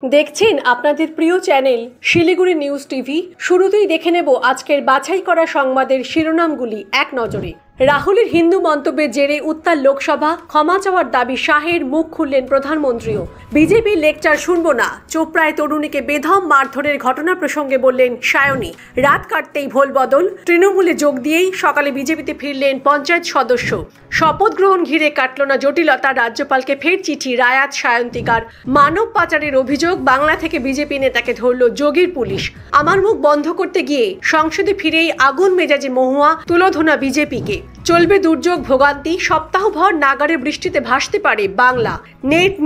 দেখছেন আপনাদের প্রিয় চ্যানেল শিলিগুড়ি নিউজ টিভি। শুরুতেই দেখে নেব আজকের বাছাই করা সংবাদের শিরোনামগুলি এক নজরে। রাহুলের হিন্দু মন্তব্যের জেরে উত্তাল লোকসভা, ক্ষমা চাওয়ার দাবি শাহের, মুখ খুললেন প্রধানমন্ত্রীও। বিজেপির লেকচার শুনব না, চোপড়ায় তরুণীকে বেধম মারধরের ঘটনা প্রসঙ্গে বললেন সায়নী। রাত কাটতেই ভোল বদল, তৃণমূলে যোগ দিয়েই সকালে বিজেপিতে ফিরলেন পঞ্চায়েত সদস্য। শপথ গ্রহণ ঘিরে কাটল না জটিলতা, রাজ্যপালকে ফের চিঠি রায়াত সায়ন্তিকার। মানব পাচারের অভিযোগ, বাংলা থেকে বিজেপি নেতাকে ধরল যোগীর পুলিশ। আমার মুখ বন্ধ করতে গিয়ে সংসদে ফিরেই আগুন মেজাজে মহুয়া, তুলোধনা বিজেপিকে। চলবে দুর্যোগ ভোগান্তি, সপ্তাহভর নাগারে বৃষ্টিতে ভাসতে পারে বাংলা।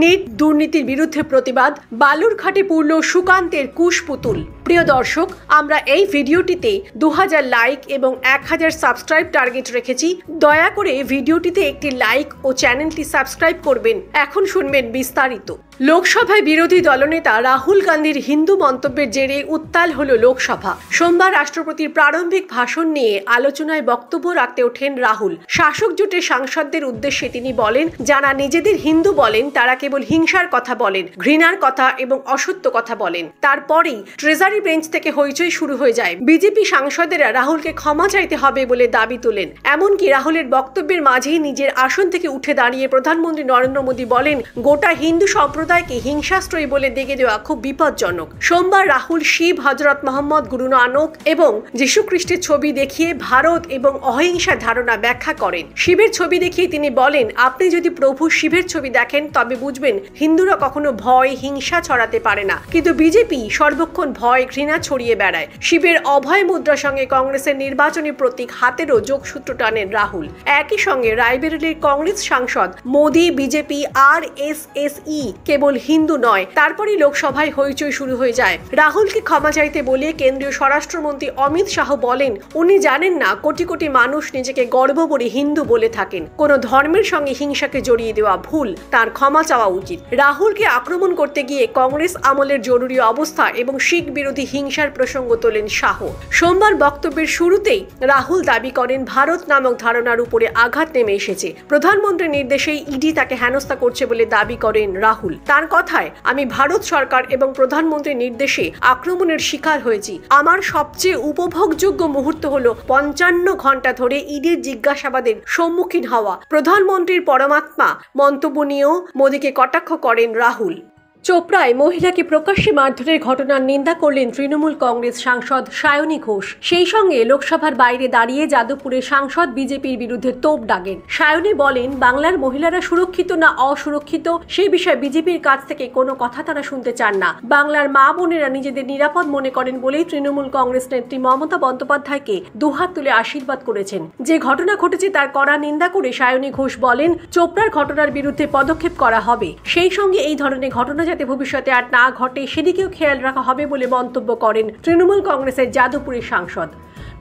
নেট দুর্নীতির বিরুদ্ধে প্রতিবাদ, বালুরঘাটে পুরল সুকান্তের কুশপুতুল। প্রিয় দর্শক, আমরা এই ভিডিওটিতে 2000 লাইক এবং 1000 সাবস্ক্রাইব টার্গেট রেখেছি। দয়া করে ভিডিওটিতে একটি লাইক ও চ্যানেলটি সাবস্ক্রাইব করবেন। এখন শুনবেন বিস্তারিত। লোকসভায় বিরোধী দলনেতা রাহুল গান্ধীর হিন্দু মন্তব্যের জেরে উত্তাল হল লোকসভা। সোমবার রাষ্ট্রপতির প্রারম্ভিক ভাষণ নিয়ে আলোচনায় বক্তব্য রাখতে ওঠেন রাহুল। শাসক জোটের সাংসদদের উদ্দেশ্যে তিনি বলেন, যারা নিজেদের হিন্দু বলেন তারা কেবল হিংসার কথা বলেন, ঘৃণার কথা এবং অসত্য কথা বলেন। তারপরেই ট্রেজারি বেঞ্চ থেকে হইচই শুরু হয়ে যায়। বিজেপি সাংসদেরা রাহুলকে ক্ষমা চাইতে হবে বলে দাবি তোলেন। এমনকি রাহুলের বক্তব্যের মাঝেই নিজের আসন থেকে উঠে দাঁড়িয়ে প্রধানমন্ত্রী নরেন্দ্র মোদী বলেন, গোটা হিন্দু সম্প্রদায়কে হিংসাস্ত্রয়ী বলে দেখে দেওয়া খুব বিপজ্জনক। সোমবার রাহুল শিব, হজরত মোহাম্মদ, গুরু নানক এবং যীশু খ্রিস্টের ছবি দেখিয়ে ভারত এবং অহিংসার ধারণা ব্যাখ্যা করেন। শিবের ছবি দেখিয়ে তিনি বলেন, আপনি যদি প্রভু শিবের ছবি দেখেন তবে বুঝবেন হিন্দুরা কখনো ভয়, হিংসা ছড়াতে পারে না, কিন্তু বিজেপি সর্বক্ষণ ভয়, ঘৃণা ছড়িয়ে বেড়ায়। শিবের অভয় মুদ্রার সঙ্গে কংগ্রেসের নির্বাচনী প্রতীক হাতেরও যোগসূত্র টানেন রাহুল। একই সঙ্গে রায়বেরেলির কংগ্রেস সাংসদ, মোদী, বিজেপি, RSSই কেবল হিন্দু নয়। তারপরই লোকসভায় হইচই শুরু হয়ে যায়। রাহুলকে ক্ষমা চাইতে বলে কেন্দ্রীয় স্বরাষ্ট্রমন্ত্রী অমিত শাহ বলেন, উনি জানেন না কোটি কোটি মানুষ নিজেকে গর্বভরে হিন্দু বলে থাকেন। কোনো ধর্মের সঙ্গে হিংসাকে জড়িয়ে দেওয়া ভুল, তার ক্ষমা চাওয়া উচিত। রাহুলকে আক্রমণ করতে গিয়ে কংগ্রেস আমলের জরুরি অবস্থা এবং শিখ বিরোধী হিংসার প্রসঙ্গ তোলেন শাহ। সোমবার বক্তব্যের শুরুতেই রাহুল দাবি করেন, ভারত নামক ধারণার উপরে আঘাত নেমে এসেছে। প্রধানমন্ত্রীর নির্দেশেই ইডি তাকে হেনস্থা করছে বলে দাবি করেন রাহুল। তার কথায়, আমি ভারত সরকার এবং প্রধানমন্ত্রীর নির্দেশে আক্রমণের শিকার হয়েছি। আমার সবচেয়ে উপভোগযোগ্য মুহূর্ত হলো 55 ঘন্টা ধরে ইডির জিজ্ঞাসাবাদের সম্মুখীন হওয়া। প্রধানমন্ত্রীর পরমাত্মা মন্তব্য নিয়েও মোদীকে কটাক্ষ করেন রাহুল। চোপড়ায় মহিলাকে প্রকাশ্যে মারধরের ঘটনার নিন্দা করলেন তৃণমূল কংগ্রেস সাংসদ সায়নী ঘোষ। সেই সঙ্গে লোকসভার বাইরে দাঁড়িয়ে যাদবপুরের সাংসদ বিজেপির বিরুদ্ধে তোপ দাগেন। সায়নী বলেন, বাংলার মহিলারা সুরক্ষিত না অসুরক্ষিত সে বিষয়ে বিজেপির কাছ থেকে কোনো কথা তারা শুনতে চান না। বাংলার মা বোনেরা নিজেদের নিরাপদ মনে করেন বলেই তৃণমূল কংগ্রেস নেত্রী মমতা বন্দ্যোপাধ্যায়কে দুহাত তুলে আশীর্বাদ করেছেন। যে ঘটনা ঘটেছে তার কড়া নিন্দা করে সায়নী ঘোষ বলেন, চোপড়ার ঘটনার বিরুদ্ধে পদক্ষেপ করা হবে। সেই সঙ্গে এই ধরনের ঘটনা যাতে ভবিষ্যতে আর না ঘটে সেদিকেও খেয়াল রাখা হবে বলে মন্তব্য করেন তৃণমূল কংগ্রেসের যাদবপুরের সাংসদ।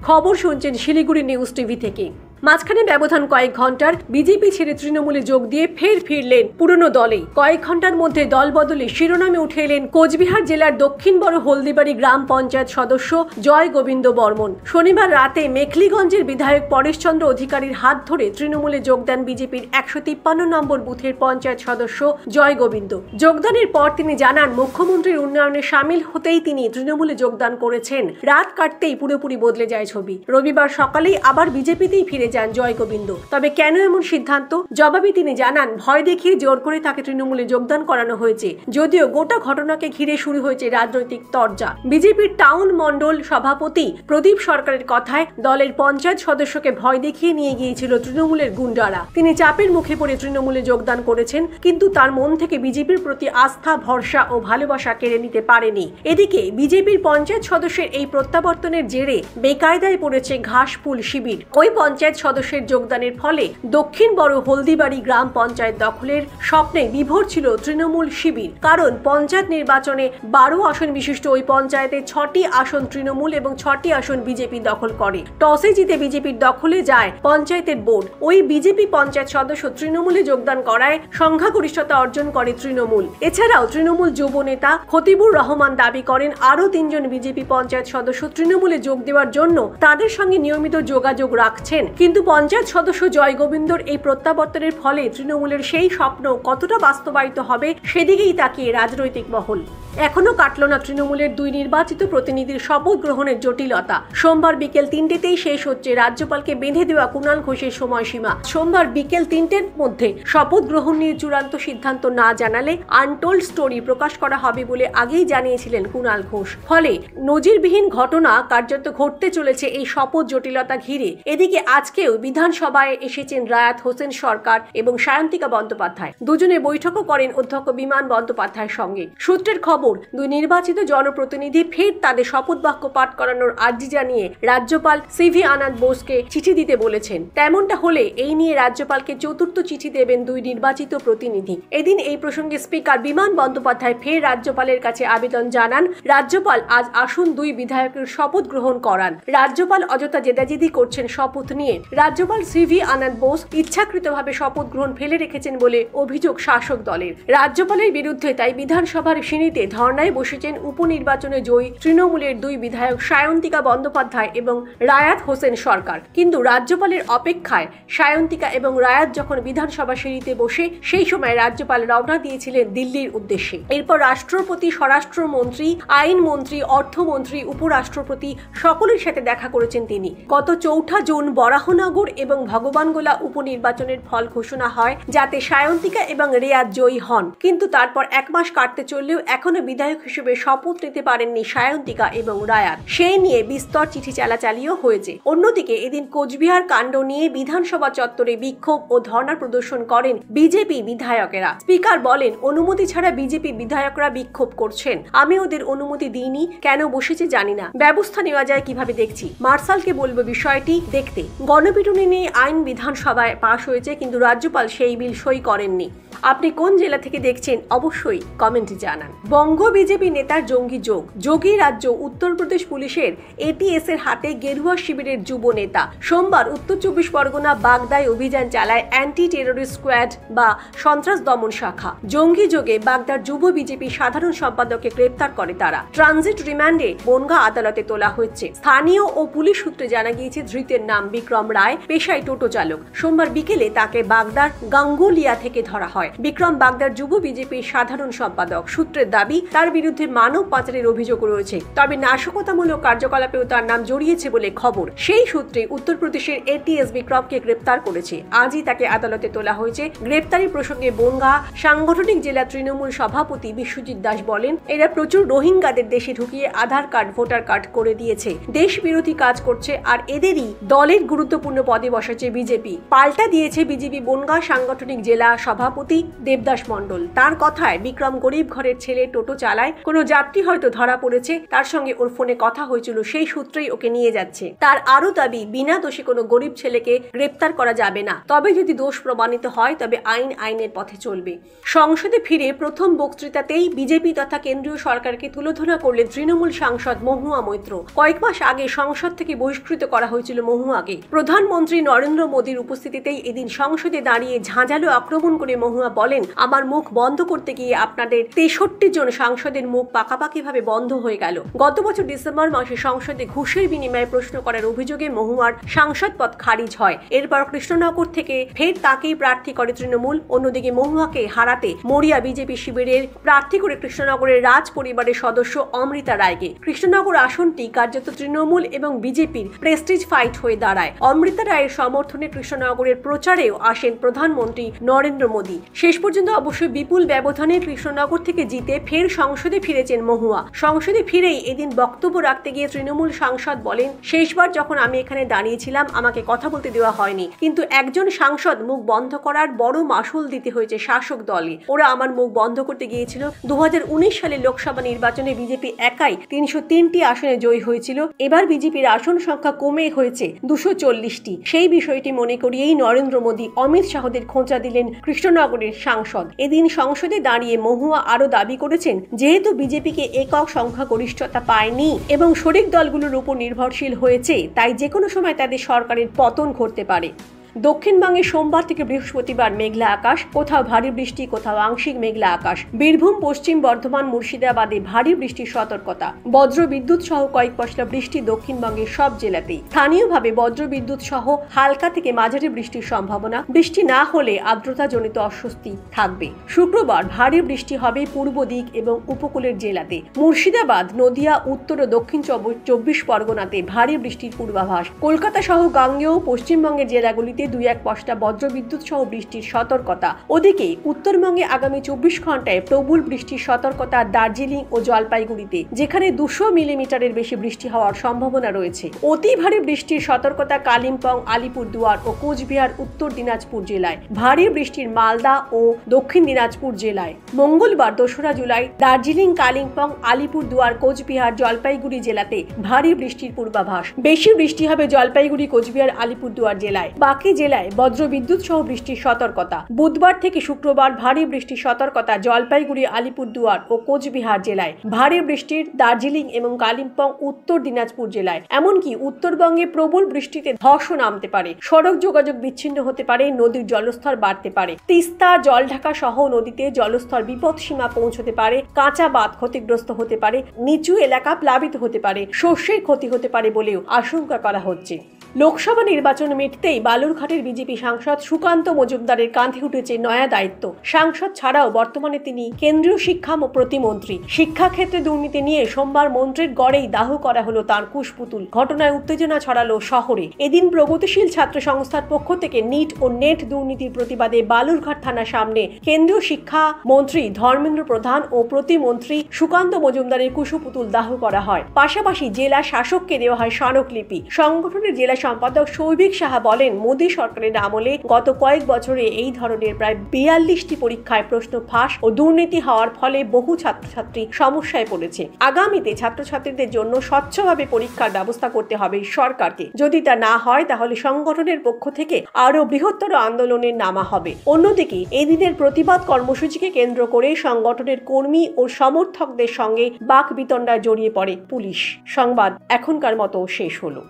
খবর শুনছেন শিলিগুড়ি নিউজ টিভি থেকে। মাঝখানে ব্যবধান কয়েক ঘন্টার, বিজেপি ছেড়ে তৃণমূলে যোগ দিয়ে ফিরলেন পুরনো দলেই। কয়েক ঘন্টার মধ্যে দল বদলে শিরোনামে উঠে এলেন কোচবিহার জেলার দক্ষিণ বড় হলদিবাড়ি গ্রাম পঞ্চায়েত সদস্য জয় গোবিন্দ বর্মন। শনিবার রাতে মেখলিগঞ্জের বিধায়ক পরেশচন্দ্র অধিকারীর হাত ধরে তৃণমূলে যোগ দেন বিজেপির 153 নম্বর বুথের পঞ্চায়েত সদস্য জয় গোবিন্দ। যোগদানের পর তিনি জানান, মুখ্যমন্ত্রীর উন্নয়নে সামিল হতেই তিনি তৃণমূলে যোগদান করেছেন। রাত কাটতেই পুরোপুরি বদলে যায় ছবি। রবিবার সকালেই আবার বিজেপিতেই ফিরে যান জয় গোবিন্দ। তবে কেন এমন সিদ্ধান্ত? জবাবে তিনি জানান, ভয় দেখিয়ে জোর করে তাকে তৃণমূলে যোগদান করানো হয়েছে। যদিও গোটা ঘটনাকে ঘিরে শুরু হয়েছে রাজনৈতিক তরজা। বিজেপির টাউন মন্ডল সভাপতি প্রদীপ সরকারের কথায়, দলের পঞ্চায়েত সদস্যকে ভয় দেখিয়ে নিয়ে গিয়েছিল তৃণমূলের গুন্ডারা। তিনি চাপের মুখে পড়ে তৃণমূলে যোগদান করেছেন, কিন্তু তার মন থেকে বিজেপির প্রতি আস্থা, ভরসা ও ভালোবাসা কেড়ে নিতে পারেনি। এদিকে বিজেপির পঞ্চায়েত সদস্যের এই প্রত্যাবর্তনের জেরে বেকায়দায় পড়েছে ঘাসফুল শিবির। ওই পঞ্চায়েত সদস্যের যোগদানের ফলে দক্ষিণ বড় হলদিবাড়ি গ্রাম পঞ্চায়েত দখলের স্বপ্নে বিভোর ছিল তৃণমূল শিবির। কারণ পঞ্চায়েত নির্বাচনে 12 আসন বিশিষ্ট ওই পঞ্চায়েতে 6টি আসন তৃণমূল এবং 6টি আসন বিজেপি দখল করে। টসে জিতে বিজেপির দখলে যায় পঞ্চায়েতের বোর্ড। ওই বিজেপি পঞ্চায়েত সদস্য তৃণমূলে যোগদান করায় সংখ্যাগরিষ্ঠতা অর্জন করে তৃণমূল। এছাড়াও তৃণমূল যুব নেতা খতিবুর রহমান দাবি করেন, আরও 3 জন বিজেপি পঞ্চায়েত সদস্য তৃণমূলে যোগ দেওয়ার জন্য তাদের সঙ্গে নিয়মিত যোগাযোগ রাখছেন। কিন্তু পঞ্চায়েত সদস্য জয় গোবিন্দর এই প্রত্যাবর্তনের ফলে তৃণমূলের সেই স্বপ্ন কতটা বাস্তবায়িত হবে সেদিকেই তাকিয়ে রাজনৈতিক মহল। এখনো কাটল না তৃণমূলের দুই নির্বাচিত প্রতিনিধির শপথ গ্রহণের জটিলতা। সোমবার বিকেল ৩টেতেই শেষ হচ্ছে রাজ্যপালকে বেঁধে দেওয়া কুণাল ঘোষের সময়সীমা। সোমবার বিকেল ৩টের মধ্যে শপথ গ্রহণ নিয়ে চূড়ান্ত সিদ্ধান্ত না জানালে আনটোল্ড স্টোরি প্রকাশ করা হবে বলে আগেই জানিয়েছিলেন কুণাল ঘোষ। ফলে নজিরবিহীন ঘটনা কার্যত ঘটতে চলেছে এই শপথ জটিলতা ঘিরে। এদিকে আজকেও বিধানসভায় এসেছেন রায়াত হোসেন সরকার এবং সায়ন্তিকা বন্দ্যোপাধ্যায়। দুজনে বৈঠকও করেন অধ্যক্ষ বিমান বন্দ্যোপাধ্যায়ের সঙ্গে। সূত্রের খবর, দুই নির্বাচিত জনপ্রতিনিধি ফের তাদের শপথ বাক্য পাঠ করানোর আর্জি জানিয়ে রাজ্যপাল সিভি আনন্দ বোসকে চিঠি দিতে বলেছেন। তেমনটা হলে এই নিয়ে রাজ্যপালকে চতুর্থ চিঠি দেবেন দুই নির্বাচিত প্রতিনিধি। এদিন এই প্রসঙ্গে স্পিকার বিমান বন্দ্যোপাধ্যায় ফের রাজ্যপালের কাছে আবেদন জানান রাজ্যপাল আজ আসুন দুই বিধায়কের শপথ গ্রহণ করান। রাজ্যপাল অযথা জেদাজেদি করছেন শপথ নিয়ে। রাজ্যপাল সিভি আনন্দ বোস ইচ্ছাকৃতভাবে শপথ গ্রহণ ফেলে রেখেছেন বলে অভিযোগ শাসক দলের। রাজ্যপালের বিরুদ্ধে তাই বিধানসভার সিঁড়িতে ধর্নায় বসেছেন উপনির্বাচনে জয়ী তৃণমূলের দুই বিধায়ক সায়ন্তিকা বন্দ্যোপাধ্যায় এবং রায়াত হোসেন সরকার। কিন্তু রাজ্যপালের অপেক্ষায় সায়ন্তিকা এবং রায়াত যখন বিধানসভা সিঁড়িতে বসে, সেই সময় রাজ্যপাল রওনা দিয়েছিলেন দিল্লির উদ্দেশ্যে। এরপর রাষ্ট্রপতি, স্বরাষ্ট্রমন্ত্রী, আইনমন্ত্রী, অর্থমন্ত্রী, উপরাষ্ট্রপতি সকলের সাথে দেখা করেছেন তিনি। গত ৪ জুন বরাহনগর এবং ভগবানগোলা উপনির্বাচনের ফল ঘোষণা হয় যাতে সায়ন্তিকা এবং রেয়াত জয়ী হন। কিন্তু তারপর 1 মাস কাটতে চললেও এখনো বিধায়ক হিসেবে শপথ নিতে পারেননি সায়ন্তিকা এবং রায়াত। সেই নিয়ে বিস্তর চিঠি চালাচালিও হয়েছে। অন্যদিকে এদিন কোচবিহার কাণ্ড নিয়ে বিধানসভা চত্বরে বিক্ষোভ ও ধর্ণা প্রদর্শন করেন বিজেপি বিধায়কেরা। স্পিকার বলেন, অনুমতি ছাড়া বিজেপি বিধায়করা বিক্ষোভ করছেন। আমি ওদের অনুমতি দিইনি, কেন বসেছে জানি না। ব্যবস্থা নেওয়া যায় কিভাবে দেখছি। মার্শালকে বলবো বিষয়টি দেখতে। গণপিটুনি নিয়ে আইন বিধানসভায় পাশ হয়েছে, কিন্তু রাজ্যপাল সেই বিল সই করেননি। আপনি কোন জেলা থেকে দেখছেন অবশ্যই কমেন্টে জানান। বঙ্গ বিজেপি নেতার জঙ্গি যোগ। যোগী রাজ্য উত্তরপ্রদেশ পুলিশের এটিএস এর হাতে গেরুয়া শিবিরের যুব নেতা। সোমবার উত্তর ২৪ পরগনা বাগদায় অভিযান চালায় অ্যান্টি টেররিস্ট স্কোয়াড বা সন্ত্রাস দমন শাখা। জঙ্গি যোগে বাগদার যুব বিজেপি সাধারণ সম্পাদককে গ্রেপ্তার করে তারা। ট্রানজিট রিমান্ডে বনগাঁ আদালতে তোলা হয়েছে। স্থানীয় ও পুলিশ সূত্রে জানা গিয়েছে ধৃতের নাম বিক্রম রায়, পেশায় টোটো চালক। সোমবার বিকেলে তাকে বাগদার গাঙ্গুলিয়া থেকে ধরা হয়। বিক্রম বাগদার যুব বিজেপির সাধারণ সম্পাদক। সূত্রের দাবি, তার বিরুদ্ধে মানব পাচারের অভিযোগ রয়েছে, তবে নাশকতামূলক কার্যকলাপেও তার নাম জড়িয়েছে বলে খবর। সেই সূত্রে উত্তরপ্রদেশের এটিএস বিক্রমকে গ্রেপ্তার করেছে। আজই তাকে আদালতে তোলা হয়েছে। গ্রেপ্তারি প্রসঙ্গে বনগাঁ সাংগঠনিক জেলা তৃণমূল সভাপতি বিশ্বজিৎ দাস বলেন, এরা প্রচুর রোহিঙ্গাদের দেশে ঢুকিয়ে আধার কার্ড, ভোটার কার্ড করে দিয়েছে, দেশ বিরোধী কাজ করছে, আর এদেরই দলের গুরুত্বপূর্ণ পদে বসাচ্ছে বিজেপি। পাল্টা দিয়েছে বিজেপি বনগাঁ সাংগঠনিক জেলা সভাপতি দেবদাস মণ্ডল। তার কথায়, বিক্রম গরিব ঘরের ছেলে, টোটো চালায়, কোনো যাত্রী হয়তো ধরা পড়েছে, তার সঙ্গে ওর ফোনে কথা হয়েছিল, সেই সূত্রেই ওকে নিয়ে যাচ্ছে। তার আরো দাবি, বিনা দোষে কোনো গরিব ছেলেকে গ্রেপ্তার করা যাবে না, তবে যদি দোষ প্রমাণিত হয় তবে আইনের পথে চলবে। সংসদে ফিরে প্রথম বক্তৃতাতেই বিজেপি তথা কেন্দ্রীয় সরকারকে তুলোধনা করলেন তৃণমূল সাংসদ মহুয়া মৈত্র। কয়েক মাস আগে সংসদ থেকে বহিষ্কৃত করা হয়েছিল মহুয়াকে। প্রধানমন্ত্রী নরেন্দ্র মোদীর উপস্থিতিতেই এদিন সংসদে দাঁড়িয়ে ঝাঁঝালো আক্রমণ করে মহুয়া বলেন, আমার মুখ বন্ধ করতে গিয়ে আপনাদের ৬৩ জন সাংসদের মুখ পাকাপাকিভাবে বন্ধ হয়ে গেল। গত বছর ডিসেম্বর মাসে সংসদে ঘুষের বিনিময়ে প্রশ্ন করার অভিযোগে মহুয়ার সাংসদ পদ খারিজ হয়। এরপর কৃষ্ণনগর থেকে ফের তাকেই প্রার্থী করে তৃণমূল। অন্যদিকে মহুয়াকে হারাতে মরিয়া বিজেপি শিবিরের প্রার্থী করে কৃষ্ণনগরের রাজ পরিবারের সদস্য অমৃতা রায়কে। কৃষ্ণনগর আসনটি কার্যত তৃণমূল এবং বিজেপির প্রেস্টিজ ফাইট হয়ে দাঁড়ায়। অমৃতা রায়ের সমর্থনে কৃষ্ণনগরের প্রচারেও আসেন প্রধানমন্ত্রী নরেন্দ্র মোদী। শেষ পর্যন্ত অবশ্য বিপুল ব্যবধানে কৃষ্ণনগর থেকে জিতে ফের সংসদে ফিরেছেন মহুয়া। সংসদে ফিরেই এদিন বক্তব্য রাখতে গিয়ে তৃণমূল সাংসদ বলেন, শেষবার যখন আমি এখানে দাঁড়িয়েছিলাম আমাকে কথা বলতে দেওয়া হয়নি, কিন্তু একজন সাংসদ মুখ বন্ধ করার বড় মাসুল দিতে হয়েছে শাসক দলে। ওরা আমার মুখ বন্ধ করতে গিয়েছিল। ২০১৯ সালের লোকসভা নির্বাচনে বিজেপি একাই ৩০৩টি আসনে জয়ী হয়েছিল। এবার বিজেপির আসন সংখ্যা কমে হয়েছে ২৪০টি। সেই বিষয়টি মনে করিয়েই নরেন্দ্র মোদী অমিত শাহদের খোঁচা দিলেন কৃষ্ণনগরের সাংসদ। এদিন সংসদে দাঁড়িয়ে মহুয়া আরো দাবি করেছেন, যেহেতু বিজেপিকে একক সংখ্যাগরিষ্ঠতা পায়নি এবং শরিক দলগুলোর উপর নির্ভরশীল হয়েছে, তাই যে কোনো সময় তাদের সরকারের পতন ঘটতে পারে। দক্ষিণবঙ্গে সোমবার থেকে বৃহস্পতিবার মেঘলা আকাশ, কোথাও ভারী বৃষ্টি, কোথাও আংশিক মেঘলা আকাশ। বীরভূম, পশ্চিম বর্ধমান, মুর্শিদাবাদে ভারী বৃষ্টির সতর্কতা। বজ্র বিদ্যুৎ সহ কয়েক পশলা বৃষ্টি দক্ষিণবঙ্গের সব জেলাতেই। স্থানীয়ভাবে বজ্র বিদ্যুৎ সহ হালকা থেকে মাঝারি বৃষ্টির সম্ভাবনা। বৃষ্টি না হলে আর্দ্রতাজনিত অস্বস্তি থাকবে। শুক্রবার ভারী বৃষ্টি হবে পূর্ব দিক এবং উপকূলের জেলাতে। মুর্শিদাবাদ, নদিয়া, উত্তর ও দক্ষিণ চব্বিশ পরগনাতে ভারী বৃষ্টির পূর্বাভাস। কলকাতা সহ গাঙ্গেয় পশ্চিমবঙ্গের জেলাগুলিতে 2-1 পশলা বজ্রবিদ্যুৎ সহ বৃষ্টির সতর্কতা। ওদিকে উত্তরবঙ্গে আগামী 24 ঘন্টায় প্রবল বৃষ্টির সতর্কতা দার্জিলিং ও জলপাইগুড়িতে, যেখানে 200 মিলিমিটারের বেশি বৃষ্টি হওয়ার সম্ভাবনা রয়েছে। অতি ভারী বৃষ্টির সতর্কতা কালিম্পং, আলিপুরদুয়ার ও কোচবিহার, উত্তর দিনাজপুর জেলায়। ভারী বৃষ্টির মালদা ও দক্ষিণ দিনাজপুর জেলায়। মঙ্গলবার 2রা জুলাই দার্জিলিং, কালিম্পং, আলিপুরদুয়ার, কোচবিহার, জলপাইগুড়ি জেলাতে ভারী বৃষ্টির পূর্বাভাস। বেশি বৃষ্টি হবে জলপাইগুড়ি, কোচবিহার, আলিপুরদুয়ার জেলায়। বাকি জেলায় বজ্রবিদ্যুৎ সহ বৃষ্টির সতর্কতা। বুধবার থেকে শুক্রবার ভারী বৃষ্টির সতর্কতা জলপাইগুড়ি, আলিপুরদুয়ার ও কোচবিহার জেলায়। ভারী বৃষ্টির দার্জিলিং এবং কালিম্পং, উত্তর দিনাজপুর জেলায়। এমনকি উত্তরবঙ্গে প্রবল বৃষ্টিতে ধসও নামতে পারে। সড়ক যোগাযোগ বিচ্ছিন্ন হতে পারে, নদীর জলস্তর বাড়তে পারে। তিস্তা, জলঢাকা সহ নদীতে জলস্তর বিপদসীমা পৌঁছতে পারে। কাঁচা বাঁধ ক্ষতিগ্রস্ত হতে পারে। নিচু এলাকা প্লাবিত হতে পারে। শস্যের ক্ষতি হতে পারে বলেও আশঙ্কা করা হচ্ছে। লোকসভা নির্বাচন মিটতেই বালুরঘাটের বিজেপি সাংসদ সুকান্ত মজুমদারের কাঁধে উঠেছে নয়া দায়িত্ব। সাংসদ ছাড়াও বর্তমানে তিনি কেন্দ্রীয় শিক্ষা প্রতিমন্ত্রী। শিক্ষাক্ষেত্রে দুর্নীতি নিয়ে সোমবার মন্ত্রীর গড়েই দাহ করা হলো তাঁর কুশপুতুল। ঘটনায় উত্তেজনা ছড়ালো শহরে। এদিন প্রগতিশীল ছাত্র সংস্থার পক্ষ থেকে নিট ও নেট দুর্নীতির প্রতিবাদে বালুরঘাট থানার সামনে কেন্দ্রীয় শিক্ষা মন্ত্রী ধর্মেন্দ্র প্রধান ও প্রতিমন্ত্রী সুকান্ত মজুমদারের কুশপুতুল দাহ করা হয়। পাশাপাশি জেলা শাসককে দেওয়া হয় স্মারকলিপি। সংগঠনের জেলা সম্পাদক সৌভিক সাহা বলেন, মোদী সরকারের আমলে গত কয়েক বছরে এই ধরনের প্রায় 42টি পরীক্ষায় প্রশ্ন ফাঁস ও দুর্নীতি হওয়ার ফলে বহু ছাত্রছাত্রী সমস্যায় পড়েছে। আগামীতে ছাত্রছাত্রীদের জন্য স্বচ্ছভাবে পরীক্ষার ব্যবস্থা করতে হবে সরকারকে। যদি তা না হয় তাহলে সংগঠনের পক্ষ থেকে আরো বৃহত্তর আন্দোলনের নামা হবে। অন্যদিকে এই দিনের প্রতিবাদ কর্মসূচিকে কেন্দ্র করে সংগঠনের কর্মী ও সমর্থকদের সঙ্গে বাকবিতণ্ডায় জড়িয়ে পড়ে পুলিশ। সংবাদ এখনকার মতো শেষ হলো।